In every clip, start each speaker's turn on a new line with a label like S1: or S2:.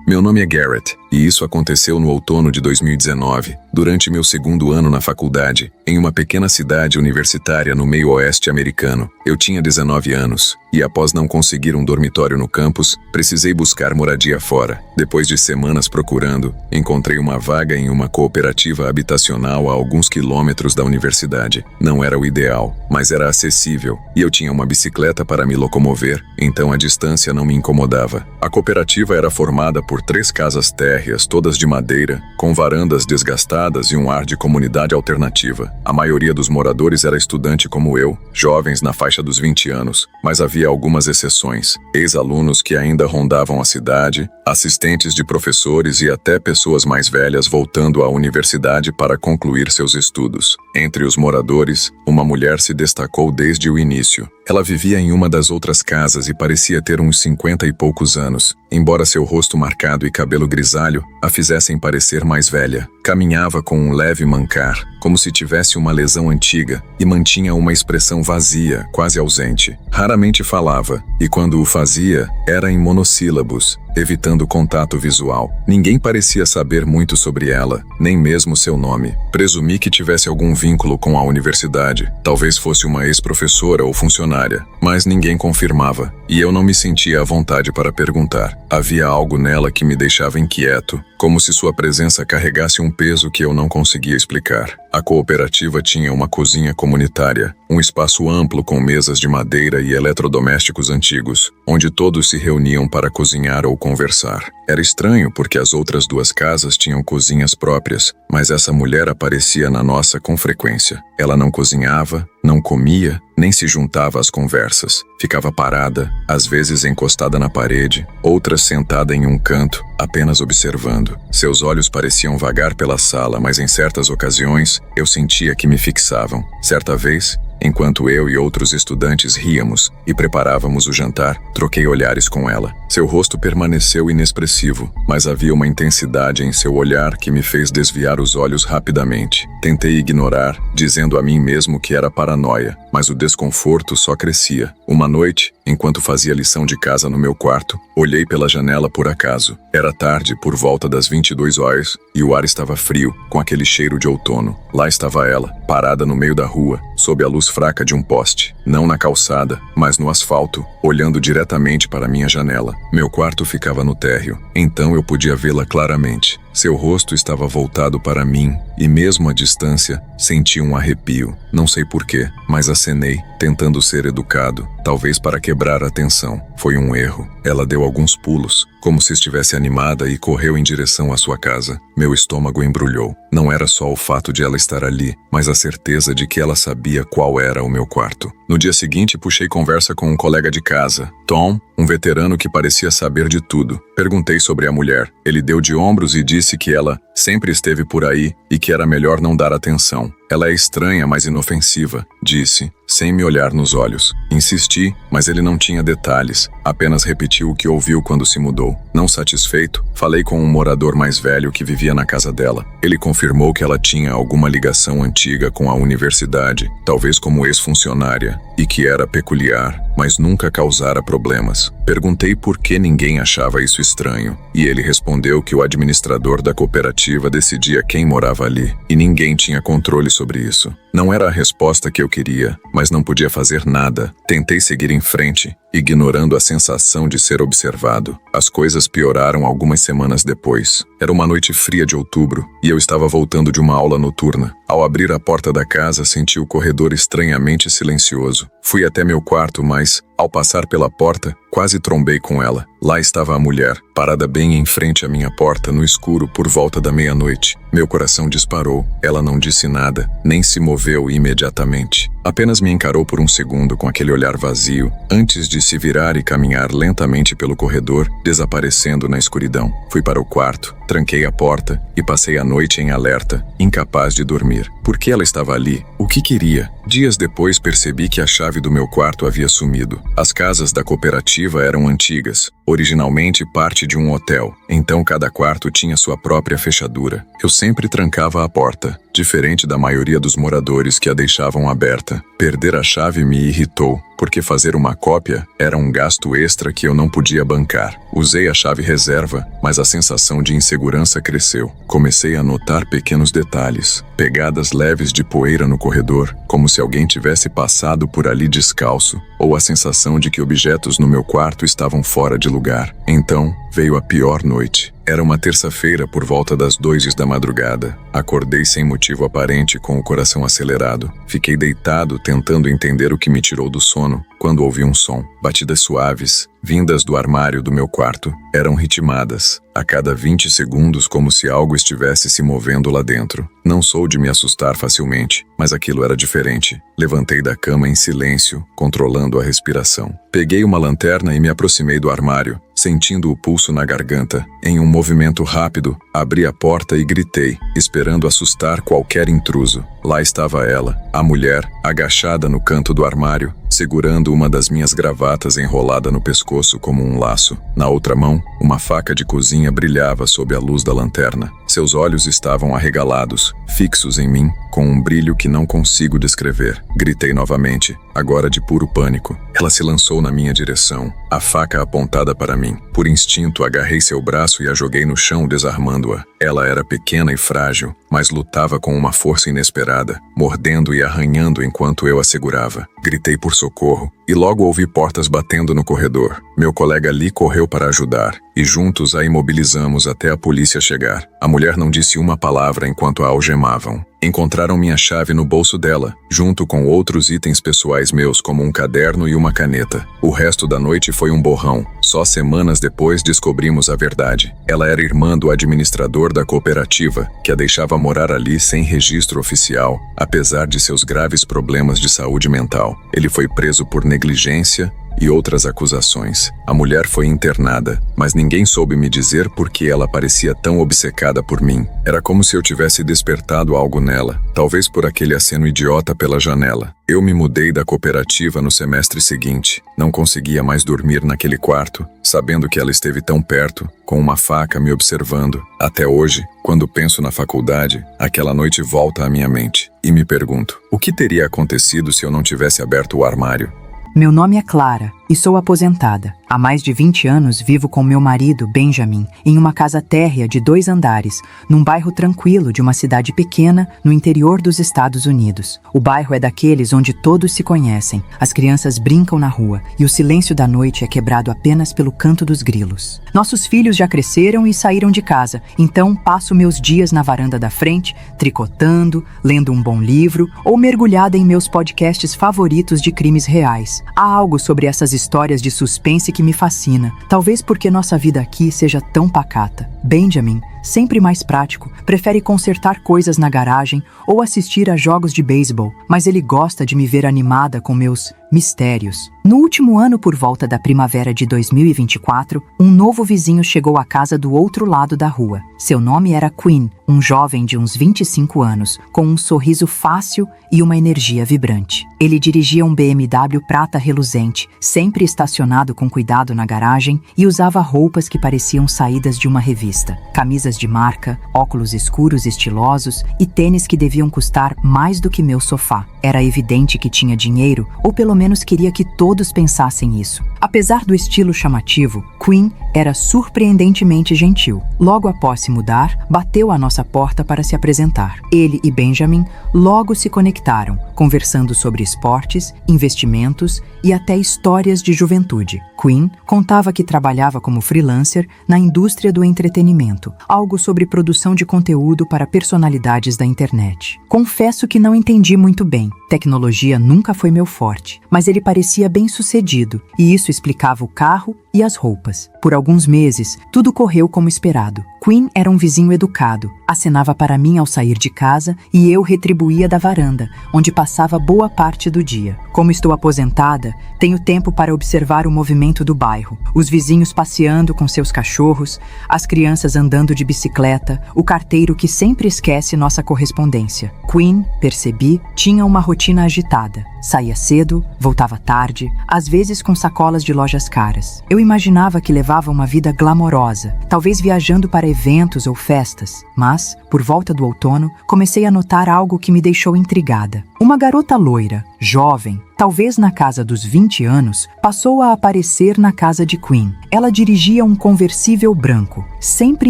S1: Meu nome é Garrett, e isso aconteceu no outono de 2019, durante meu segundo ano na faculdade, em uma pequena cidade universitária no meio oeste americano. Eu tinha 19 anos, e após não conseguir um dormitório no campus, precisei buscar moradia fora. Depois de semanas procurando, encontrei uma vaga em uma cooperativa habitacional a alguns quilômetros da universidade. Não era o ideal, mas era acessível, e eu tinha uma bicicleta para me locomover, então a distância não me incomodava. A cooperativa era formada por 3 casas térreas, todas de madeira, com varandas desgastadas e um ar de comunidade alternativa. A maioria dos moradores era estudante como eu, jovens na faixa dos 20 anos, mas havia algumas exceções, ex-alunos que ainda rondavam a cidade, assistentes de professores e até pessoas mais velhas voltando à universidade para concluir seus estudos. Entre os moradores, uma mulher se destacou desde o início. Ela vivia em uma das outras casas e parecia ter uns 50 e poucos anos, embora seu rosto marcado e cabelo grisalho a fizessem parecer mais velha. Caminhava com um leve mancar, como se tivesse uma lesão antiga, e mantinha uma expressão vazia, quase ausente. Raramente falava, e quando o fazia, era em monossílabos, evitando contato visual. Ninguém parecia saber muito sobre ela, nem mesmo seu nome. Presumi que tivesse algum vínculo com a universidade, talvez fosse uma ex-professora ou funcionária, mas ninguém confirmava, e eu não me sentia à vontade para perguntar. Havia algo nela que me deixava inquieto, como se sua presença carregasse um peso que eu não conseguia explicar. A cooperativa tinha uma cozinha comunitária, um espaço amplo com mesas de madeira e eletrodomésticos antigos, onde todos se reuniam para cozinhar ou conversar. Era estranho porque as outras 2 casas tinham cozinhas próprias, mas essa mulher aparecia na nossa com frequência. Ela não cozinhava, não comia, nem se juntava às conversas. Ficava parada, às vezes encostada na parede, outras sentada em um canto, apenas observando. Seus olhos pareciam vagar pela sala, mas em certas ocasiões eu sentia que me fixavam. Certa vez, enquanto eu e outros estudantes ríamos e preparávamos o jantar, troquei olhares com ela. Seu rosto permaneceu inexpressivo, mas havia uma intensidade em seu olhar que me fez desviar os olhos rapidamente. Tentei ignorar, dizendo a mim mesmo que era paranoia, mas o desconforto só crescia. Uma noite, enquanto fazia lição de casa no meu quarto, olhei pela janela por acaso. Era tarde, por volta das 22 horas, e o ar estava frio, com aquele cheiro de outono. Lá estava ela, parada no meio da rua, sob a luz fraca de um poste, não na calçada, mas no asfalto, olhando diretamente para minha janela. Meu quarto ficava no térreo, então eu podia vê-la claramente. Seu rosto estava voltado para mim, e mesmo à distância, senti um arrepio. Não sei porquê, mas acenei, tentando ser educado, talvez para quebrar a tensão. Foi um erro. Ela deu alguns pulos, como se estivesse animada, e correu em direção à sua casa. Meu estômago embrulhou. Não era só o fato de ela estar ali, mas a certeza de que ela sabia qual era o meu quarto. No dia seguinte, puxei conversa com um colega de casa, Tom, um veterano que parecia saber de tudo. Perguntei sobre a mulher. Ele deu de ombros e disse que ela sempre esteve por aí e que era melhor não dar atenção. Ela é estranha, mas inofensiva, disse, sem me olhar nos olhos. Insisti, mas ele não tinha detalhes, apenas repetiu o que ouviu quando se mudou. Não satisfeito, falei com um morador mais velho que vivia na casa dela. Ele confirmou que ela tinha alguma ligação antiga com a universidade, talvez como ex-funcionária, e que era peculiar, mas nunca causara problemas. Perguntei por que ninguém achava isso estranho, e ele respondeu que o administrador da cooperativa decidia quem morava ali, e ninguém tinha controle sobre isso. Não era a resposta que eu queria, mas não podia fazer nada. Tentei seguir em frente, ignorando a sensação de ser observado. As coisas pioraram algumas semanas depois. Era uma noite fria de outubro, e eu estava voltando de uma aula noturna. Ao abrir a porta da casa, senti o corredor estranhamente silencioso. Fui até meu quarto, mas, ao passar pela porta, quase trombei com ela. Lá estava a mulher, parada bem em frente à minha porta, no escuro, por volta da meia-noite. Meu coração disparou. Ela não disse nada, nem se moveu imediatamente. Apenas me encarou por um segundo com aquele olhar vazio, antes de se virar e caminhar lentamente pelo corredor, desaparecendo na escuridão. Fui para o quarto, tranquei a porta e passei a noite em alerta, incapaz de dormir. Por que ela estava ali? O que queria? Dias depois percebi que a chave do meu quarto havia sumido. As casas da cooperativa eram antigas, originalmente parte de um hotel, então cada quarto tinha sua própria fechadura. Eu sempre trancava a porta, diferente da maioria dos moradores que a deixavam aberta. Perder a chave me irritou, porque fazer uma cópia era um gasto extra que eu não podia bancar. Usei a chave reserva, mas a sensação de insegurança cresceu. Comecei a notar pequenos detalhes, pegadas leves de poeira no corredor, como se alguém tivesse passado por ali descalço, ou a sensação de que objetos no meu quarto estavam fora de lugar. Então, veio a pior noite. Era uma terça-feira por volta das 2 da madrugada. Acordei sem motivo aparente, com o coração acelerado. Fiquei deitado, tentando entender o que me tirou do sono, quando ouvi um som. Batidas suaves, vindas do armário do meu quarto, eram ritmadas, a cada 20 segundos, como se algo estivesse se movendo lá dentro. Não sou de me assustar facilmente, mas aquilo era diferente. Levantei da cama em silêncio, controlando a respiração. Peguei uma lanterna e me aproximei do armário, sentindo o pulso na garganta. Em um movimento rápido, abri a porta e gritei, esperando assustar qualquer intruso. Lá estava ela, a mulher, agachada no canto do armário, segurando uma das minhas gravatas enrolada no pescoço como um laço. Na outra mão, uma faca de cozinha brilhava sob a luz da lanterna. Seus olhos estavam arregalados, fixos em mim, com um brilho que não consigo descrever. Gritei novamente, agora de puro pânico. Ela se lançou na minha direção, a faca apontada para mim. Por instinto, agarrei seu braço e a joguei no chão, desarmando-a. Ela era pequena e frágil, mas lutava com uma força inesperada, mordendo e arranhando enquanto eu a segurava. Gritei por socorro, e logo ouvi portas batendo no corredor. Meu colega Lee correu para ajudar, e juntos a imobilizamos até a polícia chegar. A mulher não disse uma palavra enquanto a algemavam. Encontraram minha chave no bolso dela, junto com outros itens pessoais meus, como um caderno e uma caneta. O resto da noite foi um borrão. Só semanas depois descobrimos a verdade. Ela era irmã do administrador da cooperativa, que a deixava morar ali sem registro oficial, apesar de seus graves problemas de saúde mental. Ele foi preso por negligência e outras acusações. A mulher foi internada, mas ninguém soube me dizer por que ela parecia tão obcecada por mim. Era como se eu tivesse despertado algo nela, talvez por aquele aceno idiota pela janela. Eu me mudei da cooperativa no semestre seguinte. Não conseguia mais dormir naquele quarto, sabendo que ela esteve tão perto, com uma faca me observando. Até hoje, quando penso na faculdade, aquela noite volta à minha mente. E me pergunto, o que teria acontecido se eu não tivesse aberto o armário?
S2: Meu nome é Clara e sou aposentada. Há mais de 20 anos vivo com meu marido, Benjamin, em uma casa térrea de 2 andares, num bairro tranquilo de uma cidade pequena no interior dos Estados Unidos. O bairro é daqueles onde todos se conhecem, as crianças brincam na rua e o silêncio da noite é quebrado apenas pelo canto dos grilos. Nossos filhos já cresceram e saíram de casa, então passo meus dias na varanda da frente, tricotando, lendo um bom livro ou mergulhada em meus podcasts favoritos de crimes reais. Há algo sobre essas histórias de suspense que me fascina, talvez porque nossa vida aqui seja tão pacata. Benjamin, sempre mais prático, prefere consertar coisas na garagem ou assistir a jogos de beisebol, mas ele gosta de me ver animada com meus mistérios. No último ano, por volta da primavera de 2024, um novo vizinho chegou à casa do outro lado da rua. Seu nome era Quinn, um jovem de uns 25 anos, com um sorriso fácil e uma energia vibrante. Ele dirigia um BMW prata reluzente, sempre estacionado com cuidado na garagem, e usava roupas que pareciam saídas de uma revista. Camisas de marca, óculos escuros estilosos e tênis que deviam custar mais do que meu sofá. Era evidente que tinha dinheiro, ou pelo menos queria que todos pensassem isso. Apesar do estilo chamativo, Quinn era surpreendentemente gentil. Logo após se mudar, bateu à nossa porta para se apresentar. Ele e Benjamin logo se conectaram, conversando sobre esportes, investimentos e até histórias de juventude. Quinn contava que trabalhava como freelancer na indústria do entretenimento, algo sobre produção de conteúdo para personalidades da internet. Confesso que não entendi muito bem. Tecnologia nunca foi meu forte, mas ele parecia bem-sucedido, e isso explicava o carro e as roupas. Por alguns meses, tudo correu como esperado. Quinn era um vizinho educado, acenava para mim ao sair de casa e eu retribuía da varanda, onde passava boa parte do dia. Como estou aposentada, tenho tempo para observar o movimento do bairro, os vizinhos passeando com seus cachorros, as crianças andando de bicicleta, o carteiro que sempre esquece nossa correspondência. Quinn, percebi, tinha uma rotina agitada. Saía cedo, voltava tarde, às vezes com sacolas de lojas caras. Eu imaginava que levava uma vida glamourosa, talvez viajando para eventos ou festas, mas, por volta do outono, comecei a notar algo que me deixou intrigada. Uma garota loira, jovem, talvez na casa dos 20 anos, passou a aparecer na casa de Quinn. Ela dirigia um conversível branco, sempre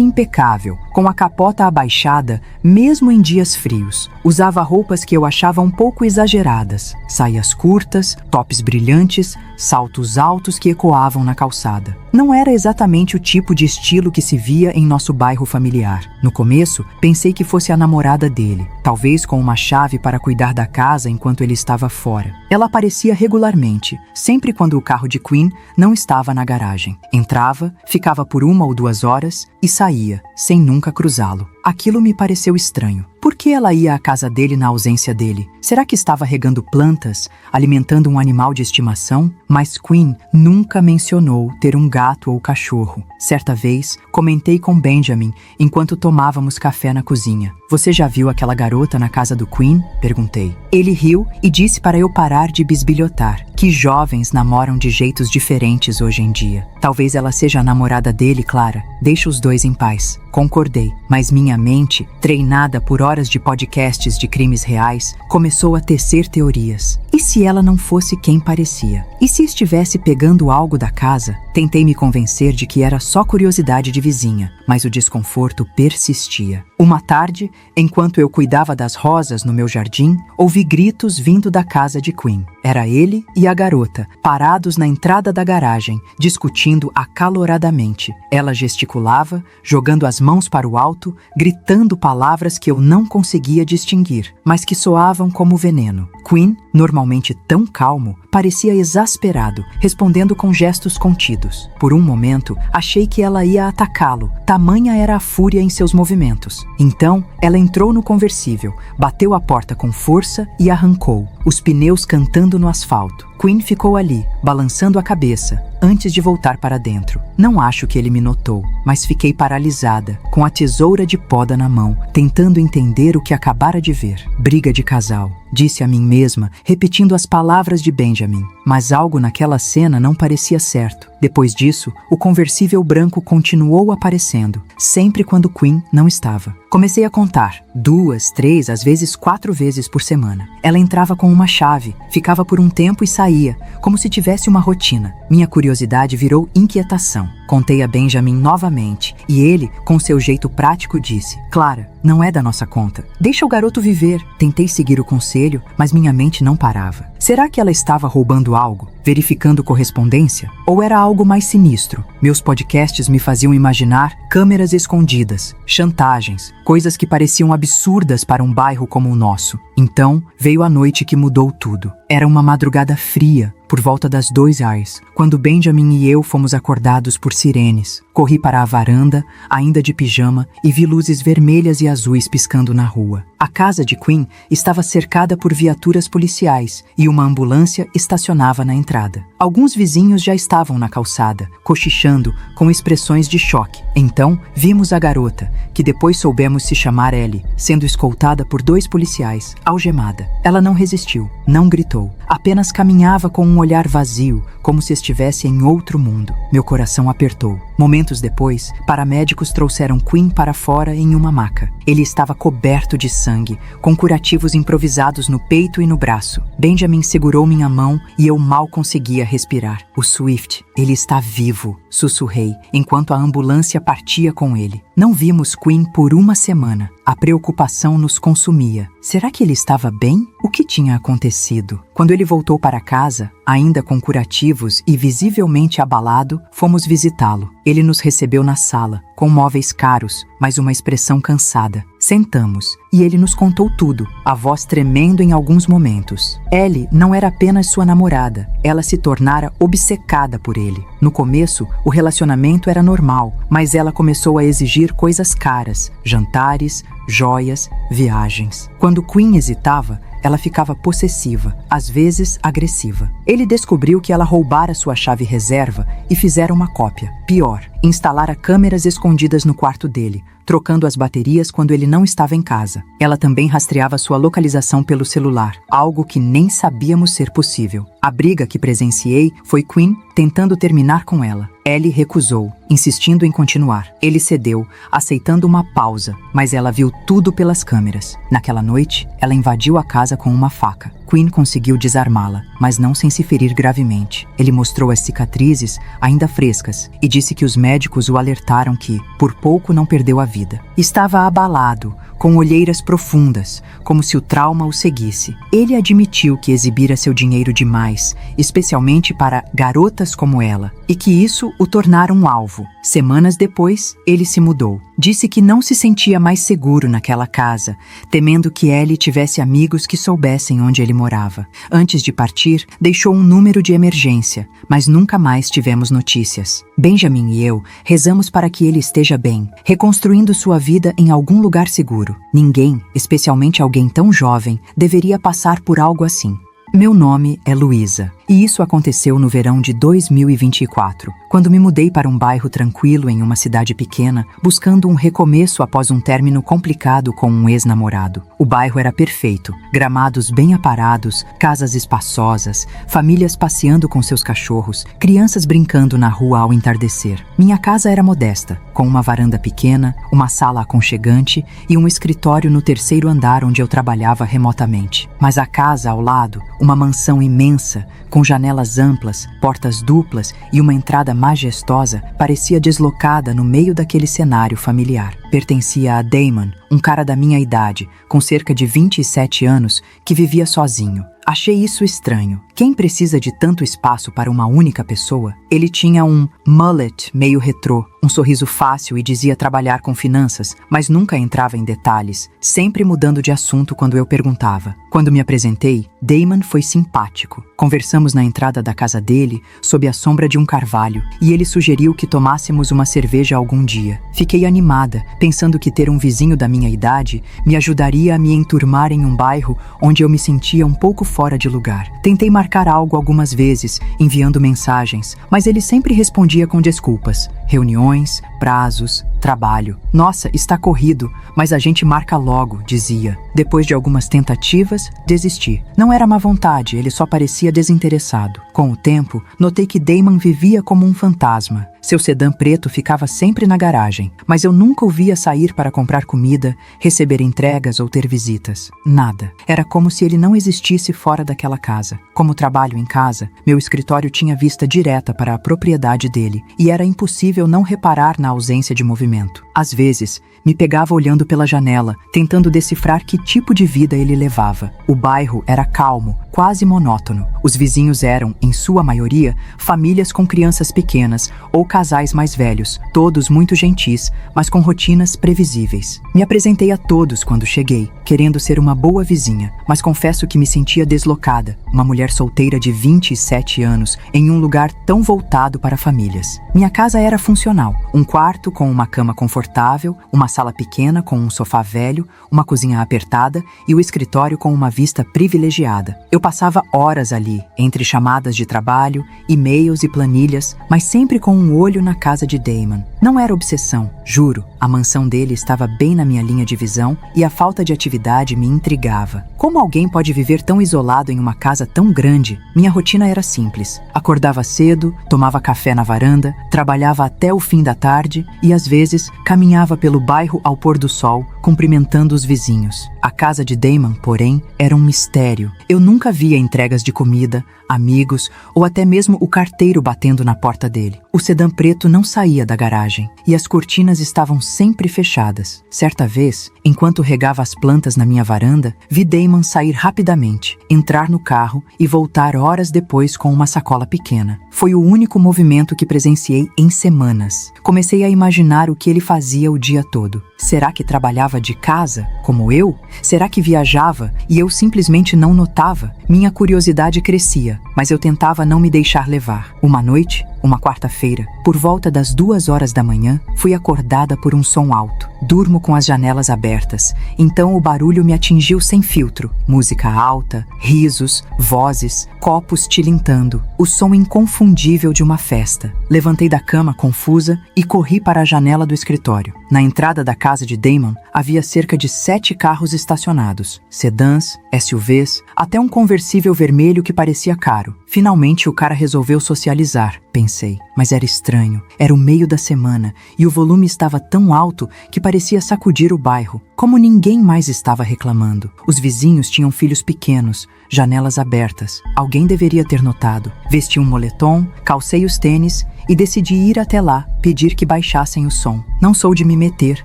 S2: impecável, com a capota abaixada, mesmo em dias frios. Usava roupas que eu achava um pouco exageradas, saias curtas, tops brilhantes, saltos altos que ecoavam na calçada. Não era exatamente o tipo de estilo que se via em nosso bairro familiar. No começo, pensei que fosse a namorada dele, talvez com uma chave para cuidar da casa enquanto ele estava fora. Ela aparecia regularmente, sempre quando o carro de Quinn não estava na garagem. Entrava, ficava por 1 ou 2 horas e saía, sem nunca cruzá-lo. Aquilo me pareceu estranho. Por que ela ia à casa dele na ausência dele? Será que estava regando plantas, alimentando um animal de estimação? Mas Quinn nunca mencionou ter um gato ou cachorro. Certa vez, comentei com Benjamin enquanto tomávamos café na cozinha. Você já viu aquela garota na casa do Quinn? Perguntei. Ele riu e disse para eu parar de bisbilhotar. Que jovens namoram de jeitos diferentes hoje em dia. Talvez ela seja a namorada dele, Clara. Deixa os dois em paz. Concordei, mas minha mente, treinada por horas de podcasts de crimes reais, começou a tecer teorias. E se ela não fosse quem parecia? E se estivesse pegando algo da casa? Tentei me convencer de que era só curiosidade de vizinha, mas o desconforto persistia. Uma tarde, enquanto eu cuidava das rosas no meu jardim, ouvi gritos vindo da casa de Quinn. Era ele e a garota, parados na entrada da garagem, discutindo acaloradamente. Ela gesticulava, jogando as mãos para o alto, gritando palavras que eu não conseguia distinguir, mas que soavam como veneno. Quinn, normalmente tão calmo, parecia exasperado, respondendo com gestos contidos. Por um momento, achei que ela ia atacá-lo, tamanha era a fúria em seus movimentos. Então, ela entrou no conversível, bateu a porta com força e arrancou, os pneus cantando no asfalto. Quinn ficou ali, balançando a cabeça, antes de voltar para dentro. Não acho que ele me notou, mas fiquei paralisada, com a tesoura de poda na mão, tentando entender o que acabara de ver. Briga de casal, disse a mim mesma, repetindo as palavras de Benjamin. Mas algo naquela cena não parecia certo. Depois disso, o conversível branco continuou aparecendo, sempre quando Quinn não estava. Comecei a contar, 2, 3, às vezes 4 vezes por semana. Ela entrava com uma chave, ficava por um tempo e saía, como se tivesse uma rotina. Minha curiosidade virou inquietação. Contei a Benjamin novamente, e ele, com seu jeito prático, disse: Clara, não é da nossa conta. Deixa o garoto viver. Tentei seguir o conselho, mas minha mente não parava. Será que ela estava roubando algo? Verificando correspondência? Ou era algo mais sinistro? Meus podcasts me faziam imaginar câmeras escondidas, chantagens, coisas que pareciam absurdas para um bairro como o nosso. Então, veio a noite que mudou tudo. Era uma madrugada fria, por volta das 2 horas, quando Benjamin e eu fomos acordados por sirenes. Corri para a varanda, ainda de pijama, e vi luzes vermelhas e azuis piscando na rua. A casa de Quinn estava cercada por viaturas policiais e uma ambulância estacionava na entrada. Alguns vizinhos já estavam na calçada, cochichando, com expressões de choque. Então, vimos a garota, que depois soubemos se chamar Ellie, sendo escoltada por 2 policiais, algemada. Ela não resistiu, não gritou, apenas caminhava com um olhar vazio, como se estivesse em outro mundo. Meu coração apertou. Momentos depois, paramédicos trouxeram Quinn para fora em uma maca. Ele estava coberto de sangue, com curativos improvisados no peito e no braço. Benjamin segurou minha mão e eu mal conseguia respirar. O Swift, ele está vivo, sussurrei, enquanto a ambulância partia com ele. Não vimos Quinn por 1 semana. A preocupação nos consumia. Será que ele estava bem? O que tinha acontecido? Quando ele voltou para casa, ainda com curativos e visivelmente abalado, fomos visitá-lo. Ele nos recebeu na sala, com móveis caros, mas uma expressão cansada. Sentamos, e ele nos contou tudo, a voz tremendo em alguns momentos. Ellie não era apenas sua namorada, ela se tornara obcecada por ele. No começo, o relacionamento era normal, mas ela começou a exigir coisas caras, jantares, joias, viagens. Quando Quinn hesitava, ela ficava possessiva, às vezes agressiva. Ele descobriu que ela roubara sua chave reserva e fizera uma cópia. Pior, instalara câmeras escondidas no quarto dele, trocando as baterias quando ele não estava em casa. Ela também rastreava sua localização pelo celular, algo que nem sabíamos ser possível. A briga que presenciei foi Quinn tentando terminar com ela. Ellie recusou, insistindo em continuar. Ele cedeu, aceitando uma pausa, mas ela viu tudo pelas câmeras. Naquela noite, ela invadiu a casa com uma faca. Quinn conseguiu desarmá-la, mas não sem se ferir gravemente. Ele mostrou as cicatrizes, ainda frescas, e disse que os médicos o alertaram que, por pouco, não perdeu a vida. Estava abalado, com olheiras profundas, como se o trauma o seguisse. Ele admitiu que exibira seu dinheiro demais, especialmente para garotas como ela, e que isso o tornara um alvo. Semanas depois, ele se mudou. Disse que não se sentia mais seguro naquela casa, temendo que Ellie tivesse amigos que soubessem onde ele morava. Antes de partir, deixou um número de emergência, mas nunca mais tivemos notícias. Benjamin e eu rezamos para que ele esteja bem, reconstruindo sua vida em algum lugar seguro. Ninguém, especialmente alguém tão jovem, deveria passar por algo assim. Meu nome é Luísa, e isso aconteceu no verão de 2024, quando me mudei para um bairro tranquilo em uma cidade pequena, buscando um recomeço após um término complicado com um ex-namorado. O bairro era perfeito, gramados bem aparados, casas espaçosas, famílias passeando com seus cachorros, crianças brincando na rua ao entardecer. Minha casa era modesta, com uma varanda pequena, uma sala aconchegante e um escritório no terceiro andar onde eu trabalhava remotamente. Mas a casa ao lado, uma mansão imensa, com janelas amplas, portas duplas e uma entrada majestosa, parecia deslocada no meio daquele cenário familiar. Pertencia a Damon, um cara da minha idade, com cerca de 27 anos, que vivia sozinho. Achei isso estranho. Quem precisa de tanto espaço para uma única pessoa? Ele tinha um mullet meio retrô, um sorriso fácil e dizia trabalhar com finanças, mas nunca entrava em detalhes, sempre mudando de assunto quando eu perguntava. Quando me apresentei, Damon foi simpático. Conversamos na entrada da casa dele, sob a sombra de um carvalho, e ele sugeriu que tomássemos uma cerveja algum dia. Fiquei animada, pensando que ter um vizinho da minha idade me ajudaria a me enturmar em um bairro onde eu me sentia um pouco fora de lugar. Tentei marcar algo algumas vezes, enviando mensagens, mas ele sempre respondia com desculpas. Reuniões, prazos, trabalho. Nossa, está corrido, mas a gente marca logo, dizia. Depois de algumas tentativas, desisti. Não era má vontade, ele só parecia desinteressado. Com o tempo, notei que Damon vivia como um fantasma. Seu sedã preto ficava sempre na garagem, mas eu nunca o via sair para comprar comida, receber entregas ou ter visitas. Nada. Era como se ele não existisse fora daquela casa. Como trabalho em casa, meu escritório tinha vista direta para a propriedade dele, e era impossível não reparar na ausência de movimento. Às vezes, me pegava olhando pela janela, tentando decifrar que tipo de vida ele levava. O bairro era calmo, quase monótono. Os vizinhos eram, em sua maioria, famílias com crianças pequenas ou casais mais velhos, todos muito gentis, mas com rotinas previsíveis. Me apresentei a todos quando cheguei, querendo ser uma boa vizinha, mas confesso que me sentia deslocada, uma mulher solteira de 27 anos, em um lugar tão voltado para famílias. Minha casa era funcional, um quarto com uma cama confortável, uma sala pequena com um sofá velho, uma cozinha apertada e o escritório com uma vista privilegiada. Eu passava horas ali, entre chamadas de trabalho, e-mails e planilhas, mas sempre com um olho na casa de Damon. Não era obsessão, juro, a mansão dele estava bem na minha linha de visão e a falta de atividade me intrigava. Como alguém pode viver tão isolado em uma casa tão grande? Minha rotina era simples. Acordava cedo, tomava café na varanda, trabalhava até o fim da tarde e, às vezes, caminhava pelo bairro ao pôr do sol, cumprimentando os vizinhos. A casa de Damon, porém, era um mistério. Eu nunca via entregas de comida, amigos vizinhos ou até mesmo o carteiro batendo na porta dele. O sedã preto não saía da garagem e as cortinas estavam sempre fechadas. Certa vez, enquanto regava as plantas na minha varanda, vi Damon sair rapidamente, entrar no carro e voltar horas depois com uma sacola pequena. Foi o único movimento que presenciei em semanas. Comecei a imaginar o que ele fazia o dia todo. Será que trabalhava de casa, como eu? Será que viajava e eu simplesmente não notava? Minha curiosidade crescia, mas eu tentava não me deixar levar. Uma noite, uma quarta-feira, por volta das 2 horas da manhã, fui acordada por um som alto. Durmo com as janelas abertas, então o barulho me atingiu sem filtro. Música alta, risos, vozes, copos tilintando, o som inconfundível de uma festa. Levantei da cama confusa e corri para a janela do escritório. Na entrada da casa de Damon, havia cerca de 7 carros estacionados, sedãs, SUVs, até um conversível vermelho que parecia caro. Finalmente o cara resolveu socializar, pensei, mas era estranho. Era o meio da semana e o volume estava tão alto que parecia sacudir o bairro. Como ninguém mais estava reclamando. Os vizinhos tinham filhos pequenos, janelas abertas. Alguém deveria ter notado. Vesti um moletom, calcei os tênis e decidi ir até lá, pedir que baixassem o som. Não sou de me meter,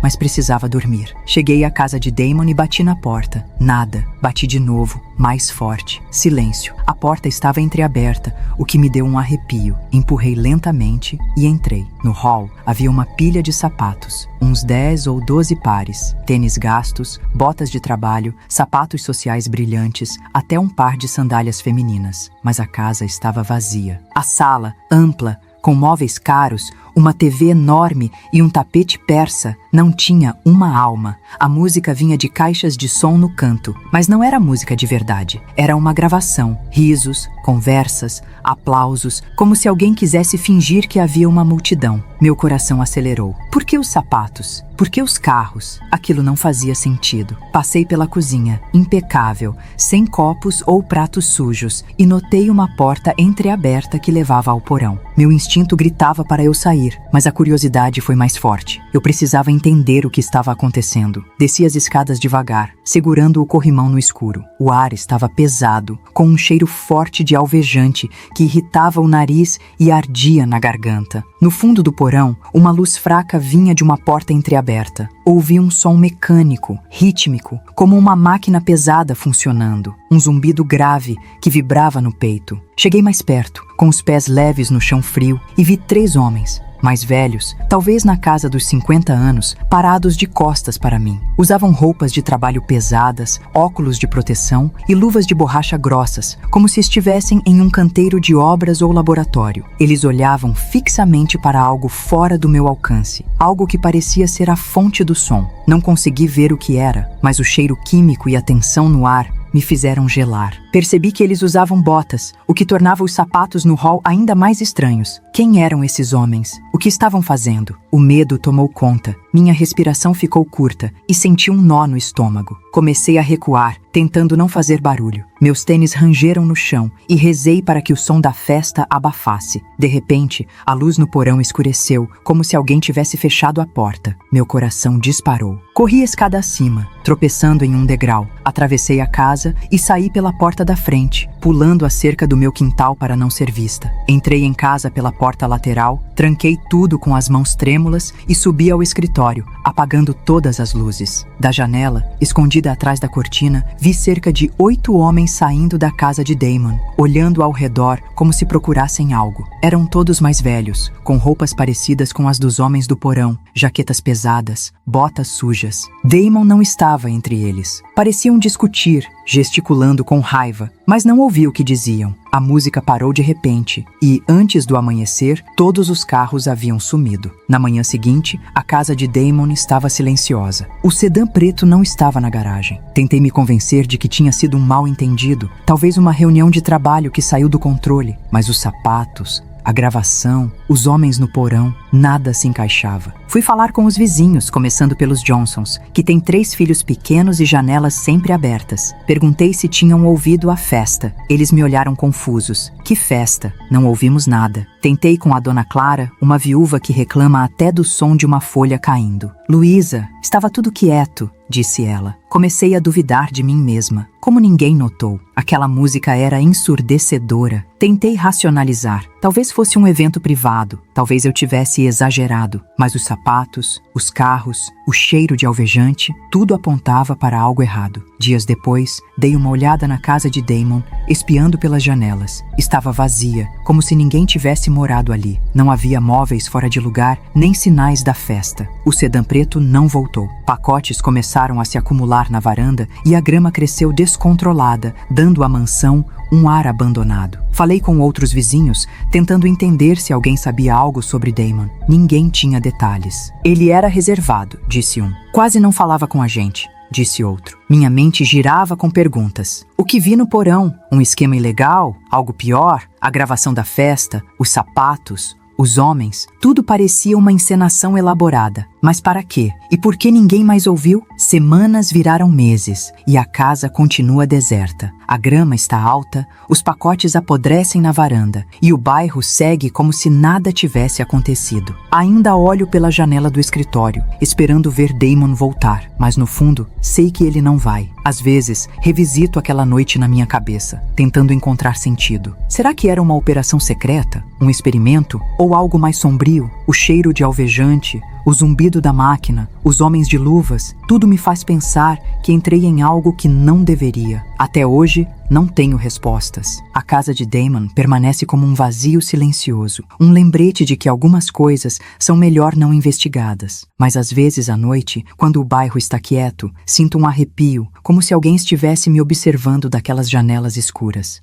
S2: mas precisava dormir. Cheguei à casa de Damon e bati na porta. Nada. Bati de novo, mais forte. Silêncio. A porta estava entreaberta, o que me deu um arrepio. Empurrei lentamente e entrei. No hall havia uma pilha de sapatos, uns 10 ou 12 pares, tênis gastos, botas de trabalho, sapatos sociais brilhantes, até um par de sandálias femininas. Mas a casa estava vazia. A sala, ampla, com móveis caros, uma TV enorme e um tapete persa, não tinha uma alma. A música vinha de caixas de som no canto, mas não era música de verdade. Era uma gravação, risos, conversas, aplausos, como se alguém quisesse fingir que havia uma multidão. Meu coração acelerou. Por que os sapatos? Por que os carros? Aquilo não fazia sentido. Passei pela cozinha, impecável, sem copos ou pratos sujos, e notei uma porta entreaberta que levava ao porão. Meu instinto gritava para eu sair, mas a curiosidade foi mais forte. Eu precisava entender o que estava acontecendo. Desci as escadas devagar, segurando o corrimão no escuro. O ar estava pesado, com um cheiro forte de alvejante que irritava o nariz e ardia na garganta. No fundo do porão, uma luz fraca vinha de uma porta entreaberta. Ouvi um som mecânico, rítmico, como uma máquina pesada funcionando. Um zumbido grave que vibrava no peito. Cheguei mais perto, com os pés leves no chão frio, e vi 3 homens, mais velhos, talvez na casa dos 50 anos, parados de costas para mim. Usavam roupas de trabalho pesadas, óculos de proteção e luvas de borracha grossas, como se estivessem em um canteiro de obras ou laboratório. Eles olhavam fixamente para algo fora do meu alcance, algo que parecia ser a fonte do som. Não consegui ver o que era, mas o cheiro químico e a tensão no ar me fizeram gelar. Percebi que eles usavam botas, o que tornava os sapatos no hall ainda mais estranhos. Quem eram esses homens? O que estavam fazendo? O medo tomou conta. Minha respiração ficou curta e senti um nó no estômago. Comecei a recuar, tentando não fazer barulho. Meus tênis rangeram no chão e rezei para que o som da festa abafasse. De repente, a luz no porão escureceu, como se alguém tivesse fechado a porta. Meu coração disparou. Corri a escada acima, tropeçando em um degrau. Atravessei a casa e saí pela porta da frente, pulando a cerca do meu quintal para não ser vista. Entrei em casa pela porta lateral, tranquei tudo com as mãos trêmulas e subi ao escritório, apagando todas as luzes. Da janela, escondida atrás da cortina, vi cerca de 8 homens saindo da casa de Damon, olhando ao redor como se procurassem algo. Eram todos mais velhos, com roupas parecidas com as dos homens do porão, jaquetas pesadas, botas sujas. Damon não estava entre eles. Pareciam discutir, gesticulando com raiva, mas não ouvi o que diziam. A música parou de repente e, antes do amanhecer, todos os carros haviam sumido. Na manhã seguinte, a casa de Damon estava silenciosa. O sedã preto não estava na garagem. Tentei me convencer de que tinha sido um mal-entendido, talvez uma reunião de trabalho que saiu do controle, mas os sapatos, a gravação, os homens no porão, nada se encaixava. Fui falar com os vizinhos, começando pelos Johnsons, que têm 3 filhos pequenos e janelas sempre abertas. Perguntei se tinham ouvido a festa. Eles me olharam confusos. Que festa? Não ouvimos nada. Tentei com a dona Clara, uma viúva que reclama até do som de uma folha caindo. Luísa, estava tudo quieto, disse ela. Comecei a duvidar de mim mesma. Como ninguém notou, aquela música era ensurdecedora. Tentei racionalizar. Talvez fosse um evento privado, talvez eu tivesse exagerado, mas os sapatos, os carros, o cheiro de alvejante, tudo apontava para algo errado. Dias depois, dei uma olhada na casa de Damon, espiando pelas janelas. Estava vazia, como se ninguém tivesse morado ali. Não havia móveis fora de lugar, nem sinais da festa. O sedã preto não voltou. Pacotes começaram a se acumular na varanda e a grama cresceu descontrolada, dando à mansão um ar abandonado. Falei com outros vizinhos, tentando entender se alguém sabia algo sobre Damon. Ninguém tinha detalhes. Ele era reservado, disse um. Quase não falava com a gente, disse outro. Minha mente girava com perguntas. O que vi no porão? Um esquema ilegal? Algo pior? A gravação da festa? Os sapatos? Os homens? Tudo parecia uma encenação elaborada. Mas para quê? E por que ninguém mais ouviu? Semanas viraram meses e a casa continua deserta. A grama está alta, os pacotes apodrecem na varanda e o bairro segue como se nada tivesse acontecido. Ainda olho pela janela do escritório, esperando ver Damon voltar, mas no fundo, sei que ele não vai. Às vezes, revisito aquela noite na minha cabeça, tentando encontrar sentido. Será que era uma operação secreta? Um experimento? Ou algo mais sombrio? O cheiro de alvejante, o zumbido da máquina, os homens de luvas, tudo me faz pensar que entrei em algo que não deveria. Até hoje, não tenho respostas. A casa de Damon permanece como um vazio silencioso, um lembrete de que algumas coisas são melhor não investigadas. Mas às vezes à noite, quando o bairro está quieto, sinto um arrepio, como se alguém estivesse me observando daquelas janelas escuras.